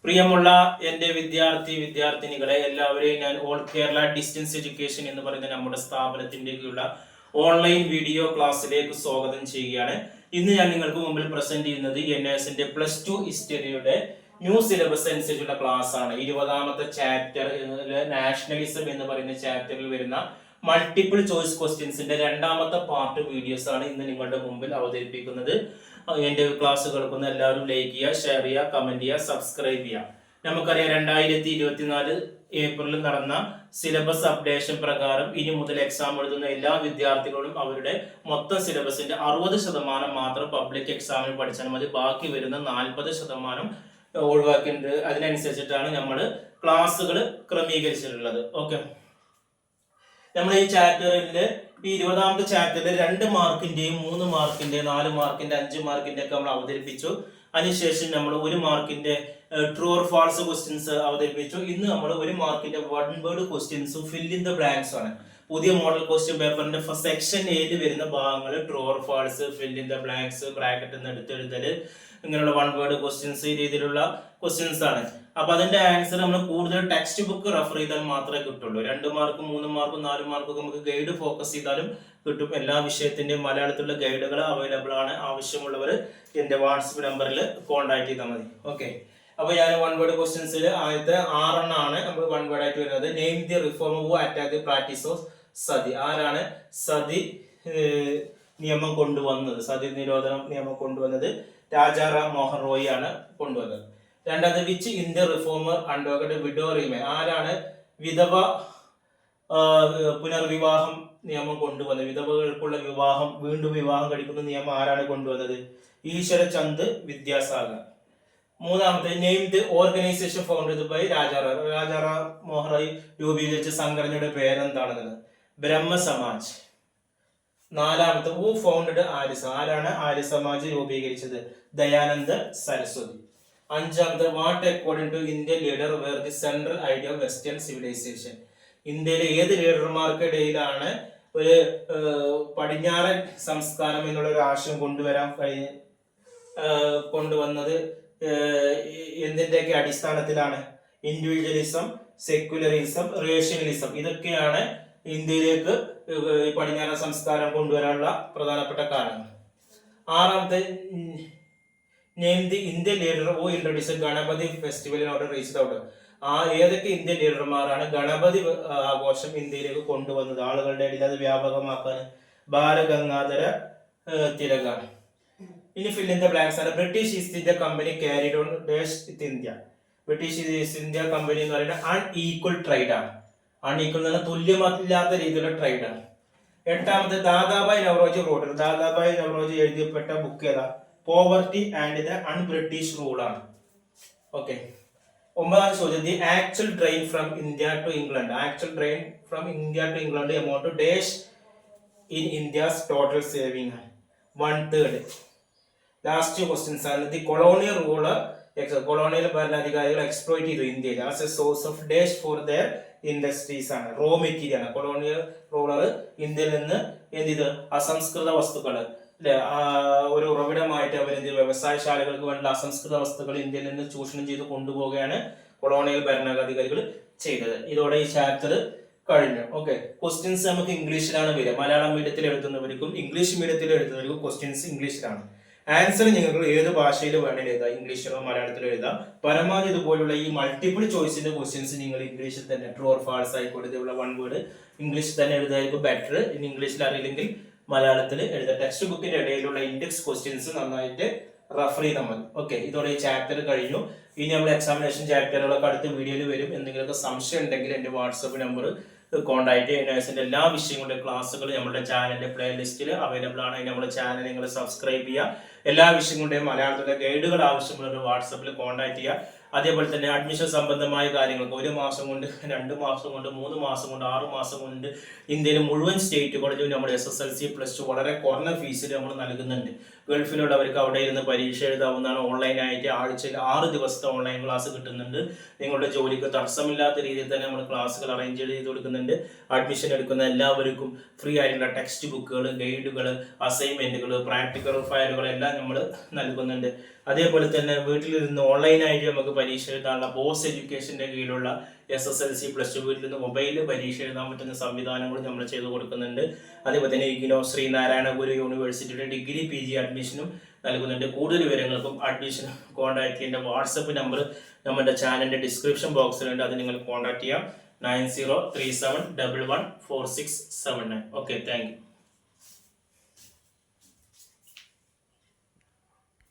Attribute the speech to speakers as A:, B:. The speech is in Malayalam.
A: പ്രിയമുള്ള എൻ്റെ വിദ്യാർത്ഥിനികളെ എല്ലാവരെയും ഞാൻ ഓൾ കേരള ഡിസ്റ്റൻസ് എഡ്യൂക്കേഷൻ എന്ന് പറയുന്ന നമ്മുടെ സ്ഥാപനത്തിൻ്റെയുള്ള ഓൺലൈൻ വീഡിയോ ക്ലാസ്സിലേക്ക് സ്വാഗതം ചെയ്യുകയാണ്. ഇന്ന് ഞാൻ നിങ്ങൾക്ക് മുമ്പിൽ പ്രസന്റ് ചെയ്യുന്നത് NSന്റെ +2 ഹിസ്റ്ററിയുടെ ന്യൂ സിലബസ് അനുസരിച്ചുള്ള ക്ലാസ് ആണ്. 20ാമത്തെ ചാപ്റ്റർ നാഷണലിസം എന്ന് പറയുന്ന ചാപ്റ്ററിൽ വരുന്ന മൾട്ടിപ്പിൾ ചോയ്സ് ക്വസ്റ്റ്യൻസിന്റെ 2ാമത്തെ പാർട്ട് വീഡിയോസ് ആണ് ഇന്ന് നിങ്ങളുടെ മുമ്പിൽ അവതരിപ്പിക്കുന്നത്. എൻ്റെ ക്ലാസ് കേൾക്കുന്ന എല്ലാവരും ലൈക്ക് ചെയ്യുക, ഷെയർ ചെയ്യുക, കമന്റ് ചെയ്യുക, സബ്സ്ക്രൈബ് ചെയ്യുക. നമുക്കറിയാം 2024 ഏപ്രിലിൽ നടന്ന സിലബസ് അപ്ഡേഷൻ പ്രകാരം ഇനി മുതൽ എക്സാം എഴുതുന്ന എല്ലാ വിദ്യാർത്ഥികളും അവരുടെ മൊത്തം സിലബസിന്റെ 60% മാത്രം പബ്ലിക് എക്സാമിന് പഠിച്ചാൽ മതി. ബാക്കി വരുന്ന 40% ഒഴിവാക്കിയിട്ടുണ്ട്. അതിനനുസരിച്ചിട്ടാണ് നമ്മൾ ക്ലാസ്സുകൾ ക്രമീകരിച്ചിട്ടുള്ളത്. ഓക്കെ, നമ്മൾ ഈ ചാപ്റ്ററിന്റെ ഈ 20ാമത്തെ ചാപ്റ്ററിൽ 2 മാർക്കിന്റെയും 3 മാർക്കിന്റെ 4 മാർക്കിന്റെ 5 മാർക്കിന്റെ ഒക്കെ നമ്മൾ അവതരിപ്പിച്ചു. അതിനുശേഷം നമ്മൾ 1 മാർക്കിന്റെ ട്രൂ ഓർ ഫാൾസ് ക്വസ്റ്റ്യൻസ് അവതരിപ്പിച്ചു. ഇന്ന് നമ്മൾ 1 മാർക്കിന്റെ 1 വേർഡ് ക്വസ്റ്റ്യൻസും ഫിൽ ഇൻ ദ ബ്ലാങ്ക്സ് ആണ്. പുതിയ മോഡൽ ക്വസ്റ്റ്യൻ പേപ്പറിന്റെ സെക്ഷൻ എയിൽ വരുന്ന ഭാഗങ്ങൾ true or false, fill in the blanks, bracket നിന്ന് എടുത്തെഴുതല്, ഇങ്ങനെയുള്ള 1 വേർഡ് ക്വസ്റ്റ്യൻസ്, ഈ രീതിയിലുള്ള ക്വസ്റ്റ്യൻസ് ആണ്. അപ്പൊ അതിന്റെ ആൻസർ നമ്മൾ കൂടുതൽ ടെക്സ്റ്റ് ബുക്ക് റെഫർ ചെയ്താൽ മാത്രമേ കിട്ടുള്ളൂ. 2 മാർക്കും 3 മാർക്കും 4 മാർക്കും നമുക്ക് ഗൈഡ് ഫോക്കസ് ചെയ്താലും കിട്ടും. എല്ലാ വിഷയത്തിന്റെയും മലയാളത്തിലുള്ള ഗൈഡുകൾ അവൈലബിൾ ആണ്. ആവശ്യമുള്ളവർ എന്റെ വാട്സപ്പ് നമ്പറിൽ കോൺടാക്ട് ചെയ്താൽ മതി. ഓക്കെ, അപ്പൊ ഞാൻ 1 വേർഡ് ക്വസ്റ്റ്യൻസിൽ ആദ്യത്തെ 6 ആണ് നമ്മൾ 1 വേർഡ് ആയിട്ട് വരുന്നത്. Name the reformer who attack the practice of sati. ആരാണ് സതി നിയമം കൊണ്ടുവന്നത്? സതി നിരോധന നിയമം കൊണ്ടുവന്നത് രാജാറാം മോഹൻ റോയ് ആണ് കൊണ്ടുവന്നത്. രണ്ടാമത് which Indian reformer underwent widow remarriage. ആരാണ് വിധവ പുനർവിവാഹം നിയമം കൊണ്ടുവന്നത്? വിധവകൾക്കുള്ള വീണ്ടും വിവാഹം കഴിക്കുന്ന നിയമം ആരാണ് കൊണ്ടുവന്നത്? ഈശ്വരചന്ദ് വിദ്യാസാഗർ. മൂന്നാമത്തെ name the organisation founded by Rajaram Mohan Roy രൂപീകരിച്ച സംഘടനയുടെ പേരെന്താണെന്നത്? ബ്രഹ്മ സമാജ്. നാലാമത്തെ ഹു ഫൗണ്ടഡ് ആര്യ സമാജ്. ആരാണ് ആര്യ സമാജ് രൂപീകരിച്ചത്? ദയാനന്ദ സരസ്വതി. അഞ്ചാമത്തെ what according to Indian leader were the central idea of western civilisation. ഇന്ത്യയിലെ ഏത് ലീഡർമാർക്കിടയിലാണ് ഒരു പടിഞ്ഞാറൻ സംസ്കാരം എന്നുള്ള ഒരു ആശയം കൊണ്ടുവന്നത്? എന്തിന്റെയൊക്കെ അടിസ്ഥാനത്തിലാണ്? Individualism, secularism, rationalism. ഇതൊക്കെയാണ് ഇന്ത്യയിലേക്ക് പടിഞ്ഞാറൻ സംസ്കാരം കൊണ്ടുവരാനുള്ള പ്രധാനപ്പെട്ട കാരണങ്ങൾ. ആറാമത്തെ name the Indian leader who introduce Ganapati festival in order reach out. ഏതൊക്കെ ഇന്ത്യൻ ലീഡർമാരാണ് ഗണപതി ആഘോഷം ഇന്ത്യയിലേക്ക് കൊണ്ടുവന്നത്, ആളുകളുടെ ഇടയിൽ അത് വ്യാപകമാക്കാൻ? ബാലഗംഗാധര തിലകാണ്. ഇനി ഫിൽ ഇൻ ദ ബ്ലാങ്ക്സ് ആണ്. British east India company carried on dash with India. British east India company എന്ന് പറയുന്നത് അൺഈക്വൽ ട്രേഡ് ആണ്. അൺഈക്വൽ എന്ന് പറഞ്ഞാൽ തുല്യമല്ലാത്ത രീതിയിലുള്ള ട്രേഡ് ആണ്. എട്ടാമത്തെ ദാദാഭായ് നവറോജി റോഡ്. ദാദാഭായ് നവറോജി എഴുതിയപ്പെട്ട ബുക്ക് ഏതാ? Poverty and the un British rule ആണ്. ഓക്കെ, 9ാമത്തെ ചോദ്യം the actual drain from India to England. Actual drain from India to England amount to dash in India's total saving 1/3. Last questions ആണ്. ദി കൊളോണിയൽ റൂളർ കൊളോണിയൽ ഭരണാധികാരികൾ എക്സ്പ്ലോയിറ്റ് ചെയ്തു ഇന്ത്യയിൽ as a source of dash for their industries ആണ്. റോ മെറ്റീരിയൽ ആണ്. കൊളോണിയൽ റൂളർ ഇന്ത്യയിൽ നിന്ന് എന്ത് ചെയ്ത് അസംസ്കൃത വസ്തുക്കൾ ഒരു ഉറവിടമായിട്ട് അവർ വ്യവസായശാലകൾക്ക് വേണ്ട അസംസ്കൃത വസ്തുക്കൾ ഇന്ത്യയിൽ നിന്ന് ചൂഷണം ചെയ്ത് കൊണ്ടുപോവുകയാണ് കൊളോണിയൽ ഭരണാധികാരികൾ ചെയ്തത്. ഇതോടെ ഈ ചാപ്റ്റർ കഴിഞ്ഞു. ഓക്കെ, ക്വസ്റ്റ്യൻസ് നമുക്ക് ഇംഗ്ലീഷിലാണ് വരിക. മലയാളം മീഡിയത്തിൽ എഴുതുന്നവർക്കും ഇംഗ്ലീഷ് മീഡിയത്തിൽ എഴുതുന്നവർക്കും ക്വസ്റ്റ്യൻസ് ഇംഗ്ലീഷിലാണ്. ആൻസർ നിങ്ങൾക്ക് ഏത് ഭാഷയിൽ വേണമെങ്കിലും എഴുതാം, ഇംഗ്ലീഷിലോ മലയാളത്തിലോ എഴുതാം. പരമാവധി ഇതുപോലുള്ള ഈ മൾട്ടിപ്പിൾ ചോയ്സിന്റെ ക്വസ്റ്റ്യൻസ് നിങ്ങൾ ഇംഗ്ലീഷിൽ തന്നെ ട്രൂ ഓർ ഫാൾസ് ആയിക്കോട്ടെ ഇതുള്ള 1 വേർഡ് ഇംഗ്ലീഷിൽ തന്നെ എഴുതായിരിക്കും ബെറ്റർ. ഇനി ഇംഗ്ലീഷിൽ അറിയില്ലെങ്കിൽ മലയാളത്തിൽ എഴുതാം. ടെക്സ്റ്റ് ബുക്കിന്റെ ഇടയിലുള്ള ഇൻഡെക്സ് ക്വസ്റ്റ്യൻസ് നന്നായിട്ട് റെഫർ ചെയ്താൽ മതി. ഓക്കെ, ഇതോടെ ഈ ചാപ്റ്റർ കഴിഞ്ഞു. ഇനി നമ്മൾ എക്സാമിനേഷൻ ചാപ്റ്ററുകളൊക്കെ അടുത്ത വീഡിയോയിൽ വരും. എന്തെങ്കിലുമൊക്കെ സംശയം ഉണ്ടെങ്കിൽ എൻ്റെ വാട്സപ്പ് നമ്പർ കോൺടാക്ട് ചെയ്യുക. NSന്റെ എല്ലാ വിഷയങ്ങളുടെ ക്ലാസ്സുകൾ നമ്മുടെ ചാനലിന്റെ പ്ലേലിസ്റ്റിൽ അവൈലബിൾ ആണ്. നമ്മുടെ ചാനൽ നിങ്ങൾ സബ്സ്ക്രൈബ് ചെയ്യുക. എല്ലാ വിഷയങ്ങളുടെയും മലയാളത്തിലെ ഗൈഡുകൾ ആവശ്യമുള്ളവർ വാട്സപ്പിൽ കോൺടാക്ട് ചെയ്യുക. അതേപോലെ തന്നെ അഡ്മിഷൻ സംബന്ധമായ കാര്യങ്ങൾക്ക് 1 മാസം കൊണ്ട് 2 മാസം കൊണ്ട് 3 മാസം കൊണ്ട് 6 മാസം കൊണ്ട് ഇന്ത്യയിലെ മുഴുവൻ സ്റ്റേറ്റുകളിലും നമ്മൾ SSLC +2 വളരെ കുറഞ്ഞ ഫീസിൽ നമ്മൾ നൽകുന്നുണ്ട്. ഗൾഫിലുള്ളവർക്ക് അവിടെ ഇരുന്ന് പരീക്ഷ എഴുതാവുന്നതാണ്. ഓൺലൈനായിട്ട് ആഴ്ചയിൽ 6 ദിവസത്തെ ഓൺലൈൻ ക്ലാസ് കിട്ടുന്നുണ്ട്. നിങ്ങളുടെ ജോലിക്ക് തടസ്സമില്ലാത്ത രീതിയിൽ തന്നെ നമ്മൾ ക്ലാസ്സുകൾ അറേഞ്ച് ചെയ്ത് കൊടുക്കുന്നുണ്ട്. അഡ്മിഷൻ എടുക്കുന്ന എല്ലാവർക്കും ഫ്രീ ആയിട്ടുള്ള ടെക്സ്റ്റ് ബുക്കുകൾ, ഗൈഡുകൾ, അസൈൻമെന്റുകൾ, പ്രാക്ടിക്കൽ ഫയലുകൾ എല്ലാം നമ്മൾ നൽകുന്നുണ്ട്. അതേപോലെ തന്നെ വീട്ടിലിരുന്ന് ഓൺലൈനായിട്ട് നമുക്ക് പരീക്ഷ എഴുതാനുള്ള ബോസ് എഡ്യൂക്കേഷൻ്റെ കീഴിലുള്ള SSLC പ്ലസ് ടു വീട്ടിൽ നിന്ന് മൊബൈലിൽ പരീക്ഷ എഴുതാൻ പറ്റുന്ന സംവിധാനങ്ങളും നമ്മൾ ചെയ്തു കൊടുക്കുന്നുണ്ട്. അതേപോലെ തന്നെ ഇഗ്നോ ശ്രീനാരായണ ഗുരു യൂണിവേഴ്സിറ്റിയുടെ ഡിഗ്രി PG അഡ്മിഷനും നൽകുന്നുണ്ട്. കൂടുതൽ വിവരങ്ങൾക്കും അഡ്മിഷൻ കോൺടാക്ട് ചെയ്യേണ്ട വാട്സപ്പ് നമ്പർ നമ്മുടെ ചാനലിൻ്റെ ഡിസ്ക്രിപ്ഷൻ ബോക്സിലുണ്ട്. അത് നിങ്ങൾ കോൺടാക്ട് ചെയ്യാം. 9037114679. Okay, thank you.